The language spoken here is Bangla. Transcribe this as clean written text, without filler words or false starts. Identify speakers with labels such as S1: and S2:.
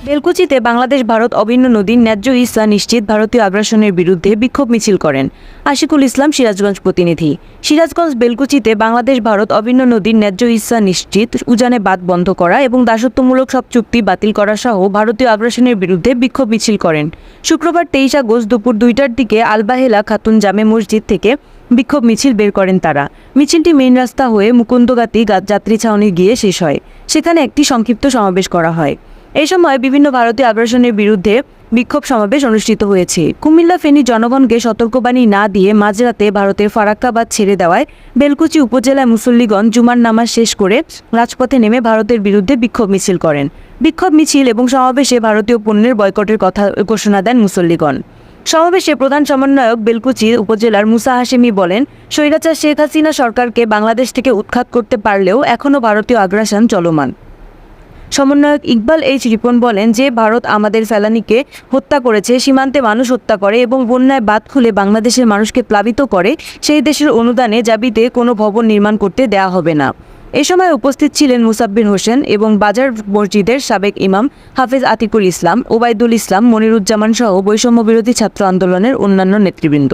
S1: বেলকুচিতে বাংলাদেশ ভারত অভিন্ন নদীর ন্যায্য হিস্সা নিশ্চিত ভারতীয় আগ্রাসনের বিরুদ্ধে বিক্ষোভ মিছিল করেন আশিকুল ইসলাম, সিরাজগঞ্জ প্রতিনিধি। সিরাজগঞ্জ বেলকুচিতে বাংলাদেশ ভারত অভিন্ন নদীর ন্যায্য হিস্সা নিশ্চিত, উজানে বাঁধ বন্ধ করা এবং দাসত্বমূলক সব চুক্তি বাতিল করা সহ ভারতীয় আগ্রাসনের বিরুদ্ধে বিক্ষোভ মিছিল করেন। শুক্রবার 23 আগস্ট দুপুর 2টার দিকে আলবাহেলা খাতুন জামে মসজিদ থেকে বিক্ষোভ মিছিল বের করেন তারা। মিছিলটি মেইন রাস্তা হয়ে মুকুন্দগাতি যাত্রী ছাউনি গিয়ে শেষ হয়। সেখানে একটি সংক্ষিপ্ত সমাবেশ করা হয়। এই সময় বিভিন্ন ভারতীয় আগ্রাসনের বিরুদ্ধে বিক্ষোভ সমাবেশ অনুষ্ঠিত হয়েছে। কুমিল্লা ফেনী জনগণকে সতর্কবাণী না দিয়ে মাঝরাতে ভারতের ফারাক্কাবাদ ছেড়ে দেওয়ায় বেলকুচি উপজেলায় মুসল্লিগণ জুমার নামাজ শেষ করে রাজপথে নেমে ভারতের বিরুদ্ধে বিক্ষোভ মিছিল করেন। বিক্ষোভ মিছিল এবং সমাবেশে ভারতীয় পণ্যের বয়কটের কথা ঘোষণা দেন মুসল্লিগণ। সমাবেশে প্রধান সমন্বয়ক বেলকুচি উপজেলার মুসা হাশেমি বলেন, স্বৈরাচার শেখ হাসিনা সরকারকে বাংলাদেশ থেকে উৎখাত করতে পারলেও এখনও ভারতীয় আগ্রাসন চলমান। সমন্বয়ক ইকবাল এইচ রিপন বলেন যে ভারত আমাদের ফেলানীকে হত্যা করেছে, সীমান্তে মানুষ হত্যা করে এবং বন্যায় বাঁধ খুলে বাংলাদেশের মানুষকে প্লাবিত করে, সেই দেশের অনুদানে জাবিতে কোনো ভবন নির্মাণ করতে দেয়া হবে না। এ সময় উপস্থিত ছিলেন মুসাব্বির হোসেন এবং বাজার মসজিদের সাবেক ইমাম হাফেজ আতিকুল ইসলাম, ওবায়দুল ইসলাম, মনিরুজ্জামান সহ বৈষম্য বিরোধী ছাত্র আন্দোলনের অন্যান্য নেতৃবৃন্দ।